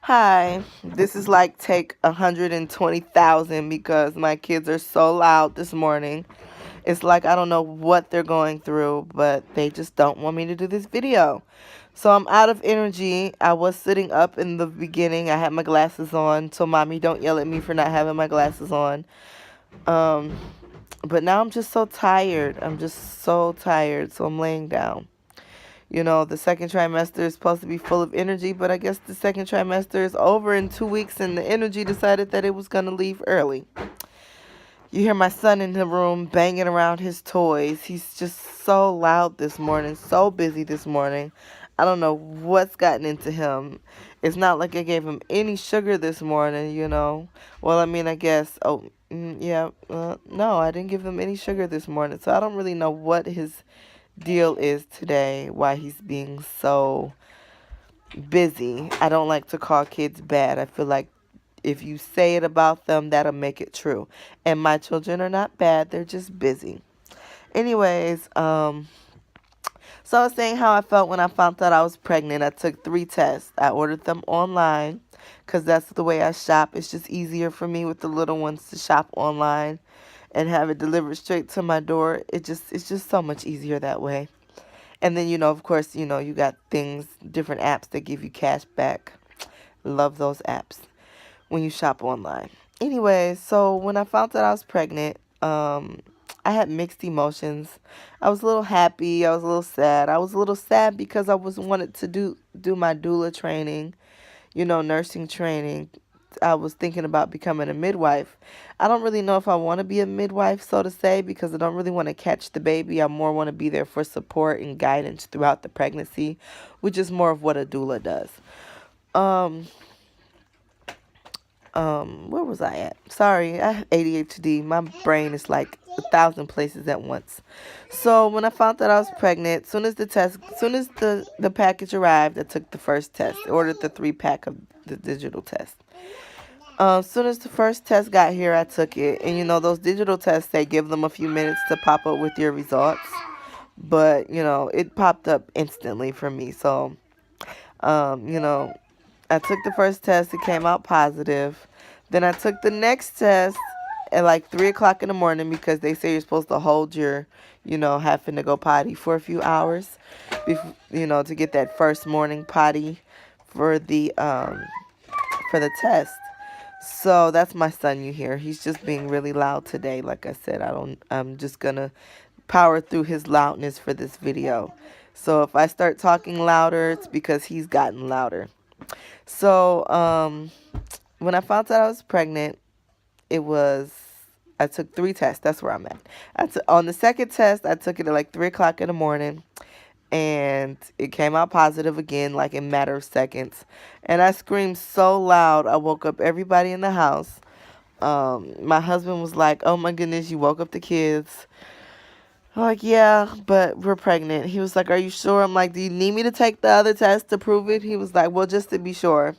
Hi, this is like take 120,000 because my kids are so loud this morning. It's like I don't know what they're going through, but they just don't want me to do this video. So I'm out of energy. I was sitting up in the beginning. I had my glasses on, so mommy don't yell at me for not having my glasses on. Um, but now I'm just so tired. I'm just so tired, so I'm laying down. The second trimester is supposed to be full of energy, but I guess the second trimester is over in 2 weeks, and the energy decided that it was going to leave early. You hear my son in the room banging around his toys. He's just so loud this morning, so busy this morning. I don't know what's gotten into him. It's not like I gave him any sugar this morning. Well, I mean, I guess, yeah, no, I didn't give him any sugar this morning, so I don't really know what his deal is today, why he's being so busy. I don't like to call kids bad. I feel like if you say it about them, that'll make it true. And my children are not bad, they're just busy. Anyways, so I was saying how I felt when I found out I was pregnant. I took 3 tests. I ordered them online because that's the way I shop. It's just easier for me with the little ones to shop online and have it delivered straight to my door. It's just so much easier that way. And then, of course, you got different apps that give you cash back. Love those apps when you shop online. Anyway, so when I found out I was pregnant, I had mixed emotions. I was a little happy. I was a little sad. I was a little sad because I was wanted to do my doula training, nursing training. I was thinking about becoming a midwife. I don't really know if I want to be a midwife, so to say, because I don't really want to catch the baby. I more want to be there for support and guidance throughout the pregnancy, which is more of what a doula does. Um, where was I at? Sorry, I have ADHD. My brain is like 1,000 places at once. So when I found out I was pregnant, soon as the package arrived, I took the first test. I ordered the 3-pack of the digital test. Soon as the first test got here, I took it. And those digital tests, they give them a few minutes to pop up with your results. But, it popped up instantly for me. So, um, you know, I took the first test. It came out positive. Then I took the next test at like 3 o'clock in the morning because they say you're supposed to hold your, having to go potty for a few hours, before, to get that first morning potty for the test. So that's my son you hear. He's just being really loud today. Like I said, I'm just gonna power through his loudness for this video. So if I start talking louder, it's because he's gotten louder. So when I found out I was pregnant, I took 3 tests. That's where I'm at. On the second test, I took it at like 3 o'clock in the morning, and it came out positive again, like in a matter of seconds. And I screamed so loud, I woke up everybody in the house. My husband was like, "Oh my goodness, you woke up the kids." I'm like, "Yeah, but we're pregnant." He was like, "Are you sure?" I'm like, "Do you need me to take the other test to prove it?" He was like, "Well, just to be sure."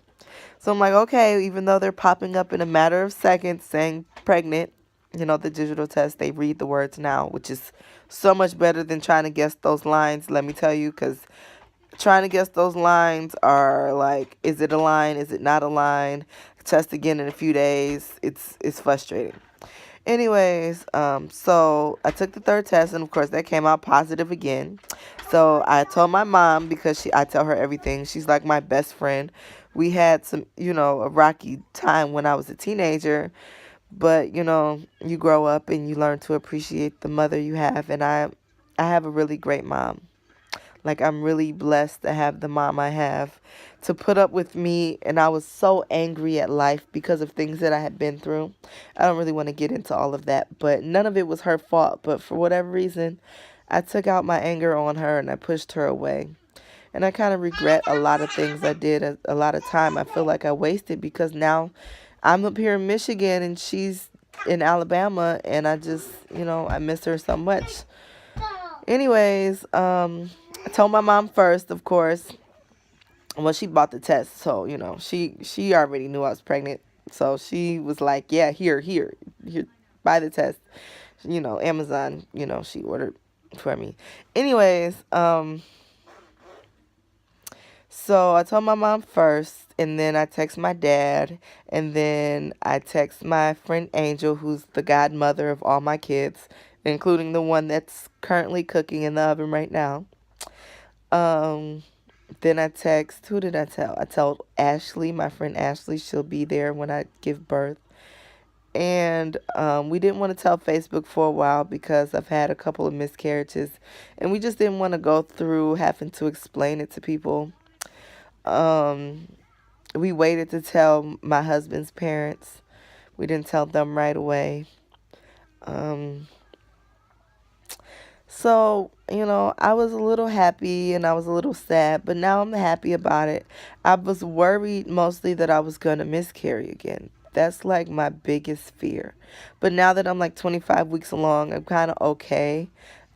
So I'm like, "Okay," even though they're popping up in a matter of seconds saying pregnant, the digital test, they read the words now, which is so much better than trying to guess those lines, let me tell you, because trying to guess those lines are like, is it a line? Is it not a line? Test again in a few days. It's frustrating. Anyways, so I took the third test, and of course that came out positive again. So I told my mom, because I tell her everything. She's like my best friend. We had some, a rocky time when I was a teenager, but you grow up and you learn to appreciate the mother you have, and I have a really great mom. Like, I'm really blessed to have the mom I have to put up with me. And I was so angry at life because of things that I had been through. I don't really want to get into all of that, but none of it was her fault. But for whatever reason, I took out my anger on her and I pushed her away. And I kind of regret a lot of things I did. A lot of time I feel like I wasted, because now I'm up here in Michigan and she's in Alabama, and I just, I miss her so much. Anyways, I told my mom first, of course. Well, she bought the test, so she already knew I was pregnant. So she was like, "Yeah, here, buy the test." Amazon. She ordered for me. Anyways, So I told my mom first, and then I text my dad, and then I text my friend Angel, who's the godmother of all my kids, including the one that's currently cooking in the oven right now. Um, then I text, who did I tell? I told Ashley, my friend Ashley, she'll be there when I give birth. And we didn't want to tell Facebook for a while because I've had a couple of miscarriages, and we just didn't want to go through having to explain it to people. Um, we waited to tell my husband's parents. We didn't tell them right away. Um, so, I was a little happy and I was a little sad, but now I'm happy about it. I was worried mostly that I was going to miscarry again. That's like my biggest fear. But now that I'm like 25 weeks along, I'm kind of okay.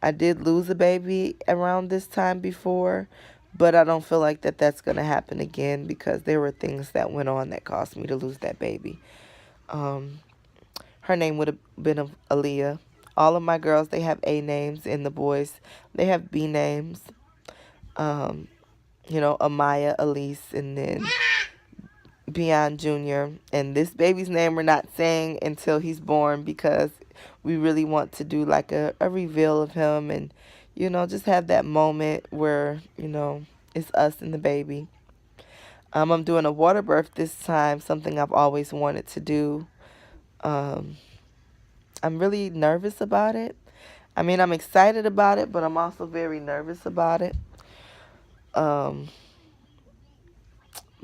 I did lose a baby around this time before, but I don't feel like that's going to happen again because there were things that went on that caused me to lose that baby. Um, Her name would have been Aaliyah. All of my girls, they have A names, and the boys, they have B names. Um, Amaya, Elise, and then Beyond Jr. And this baby's name we're not saying until he's born because we really want to do like a reveal of him and, just have that moment where, it's us and the baby. I'm doing a water birth this time, something I've always wanted to do. Um, I'm really nervous about it. I mean, I'm excited about it, but I'm also very nervous about it. Um,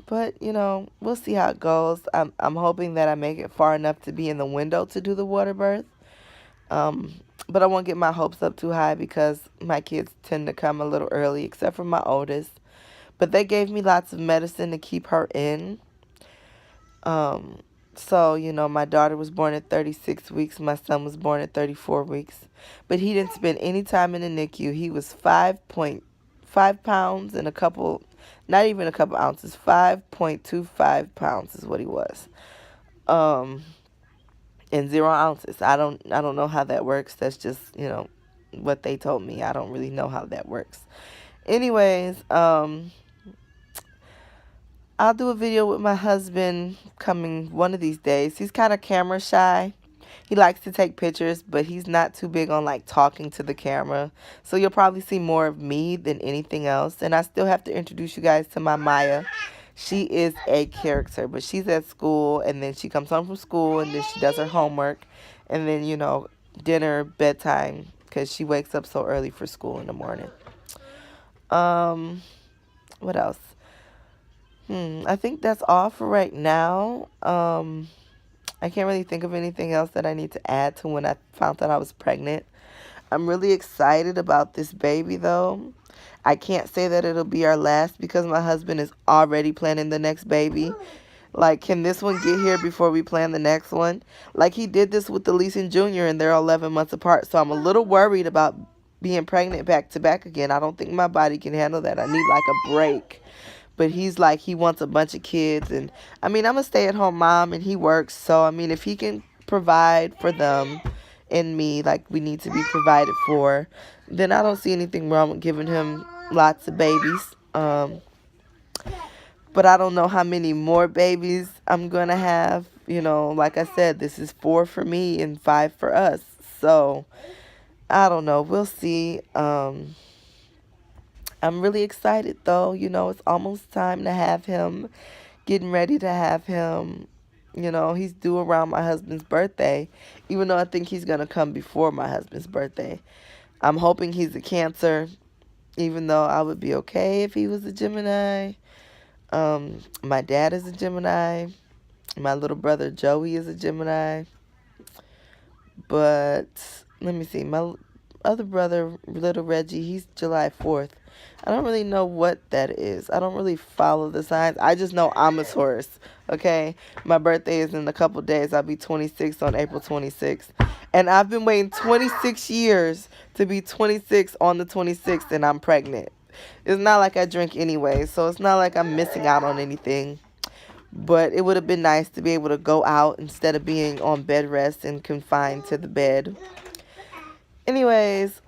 but we'll see how it goes. I'm hoping that I make it far enough to be in the window to do the water birth. Um, but I won't get my hopes up too high because my kids tend to come a little early, except for my oldest. But they gave me lots of medicine to keep her in. Um, so, my daughter was born at 36 weeks. My son was born at 34 weeks. But he didn't spend any time in the NICU. He was 5.5 pounds and not even a couple ounces, 5.25 pounds is what he was. Um, and 0 ounces. I don't know how that works. That's just, what they told me. I don't really know how that works. Anyways, I'll do a video with my husband coming one of these days. He's kind of camera shy. He likes to take pictures, but he's not too big on like talking to the camera. So you'll probably see more of me than anything else. And I still have to introduce you guys to my Maya. She is a character, but she's at school and then she comes home from school and then she does her homework and then, dinner, bedtime because she wakes up so early for school in the morning. Um, what else? I think that's all for right now. I can't really think of anything else that I need to add to when I found out I was pregnant. I'm really excited about this baby, though. I can't say that it'll be our last because my husband is already planning the next baby. Like, can this one get here before we plan the next one? Like, he did this with Elise and Junior, and they're 11 months apart. So I'm a little worried about being pregnant back to back again. I don't think my body can handle that. I need, like, a break. But he's like, he wants a bunch of kids. And, I mean, I'm a stay-at-home mom, and he works. So, I mean, if he can provide for them and me, like we need to be provided for, then I don't see anything wrong with giving him lots of babies. But I don't know how many more babies I'm going to have. Like I said, this is 4 for me and 5 for us. So, I don't know. We'll see. I'm really excited, though. It's almost time to have him. Getting ready to have him. He's due around my husband's birthday, even though I think he's going to come before my husband's birthday. I'm hoping he's a Cancer, even though I would be okay if he was a Gemini. My dad is a Gemini. My little brother Joey is a Gemini. But let me see. My other brother, little Reggie, he's July 4th. I don't really know what that is. I don't really follow the signs. I just know I'm a Taurus, okay? My birthday is in a couple days. I'll be 26 on April 26th. And I've been waiting 26 years to be 26 on the 26th, and I'm pregnant. It's not like I drink anyway, so it's not like I'm missing out on anything. But it would have been nice to be able to go out instead of being on bed rest and confined to the bed. Anyways,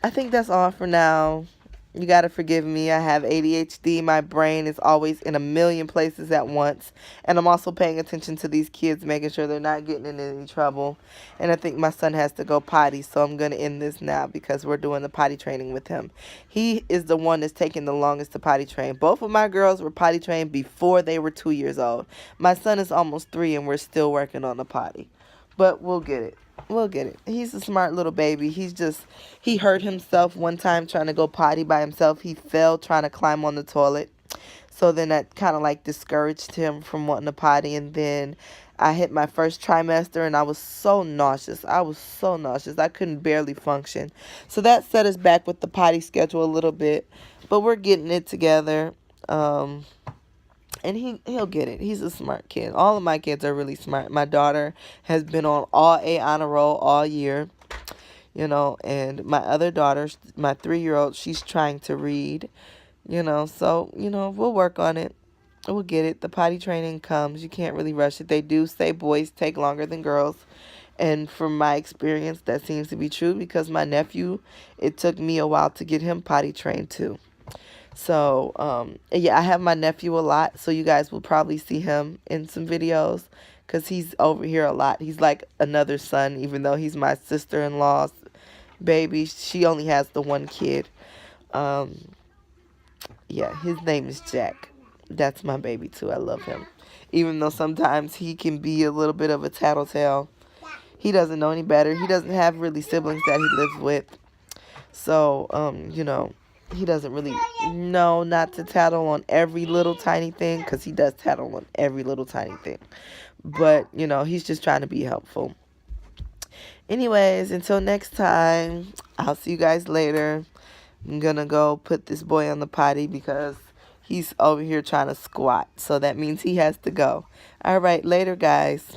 I think that's all for now. You gotta forgive me. I have ADHD. My brain is always in a million places at once. And I'm also paying attention to these kids, making sure they're not getting in any trouble. And I think my son has to go potty, so I'm gonna end this now because we're doing the potty training with him. He is the one that's taking the longest to potty train. Both of my girls were potty trained before they were 2 years old. My son is almost 3 and we're still working on the potty. But we'll get it. We'll get it. He's a smart little baby. He hurt himself one time trying to go potty by himself. He fell trying to climb on the toilet. So then that kind of like discouraged him from wanting to potty. And then I hit my first trimester and I was so nauseous. I was so nauseous. I couldn't barely function. So that set us back with the potty schedule a little bit. But we're getting it together. And he'll get it. He's a smart kid. All of my kids are really smart. My daughter has been on all A honor roll all year, and my other daughter, my 3-year-old, she's trying to read, so, we'll work on it. We'll get it. The potty training comes. You can't really rush it. They do say boys take longer than girls. And from my experience, that seems to be true because my nephew, it took me a while to get him potty trained too. So, yeah, I have my nephew a lot, so you guys will probably see him in some videos because he's over here a lot. He's like another son, even though he's my sister-in-law's baby. She only has the one kid. Yeah, his name is Jack. That's my baby, too. I love him. Even though sometimes he can be a little bit of a tattletale. He doesn't know any better. He doesn't have really siblings that he lives with. So, he doesn't really know not to tattle on every little tiny thing because he does tattle on every little tiny thing. But, he's just trying to be helpful. Anyways, until next time, I'll see you guys later. I'm going to go put this boy on the potty because he's over here trying to squat. So that means he has to go. All right, later, guys.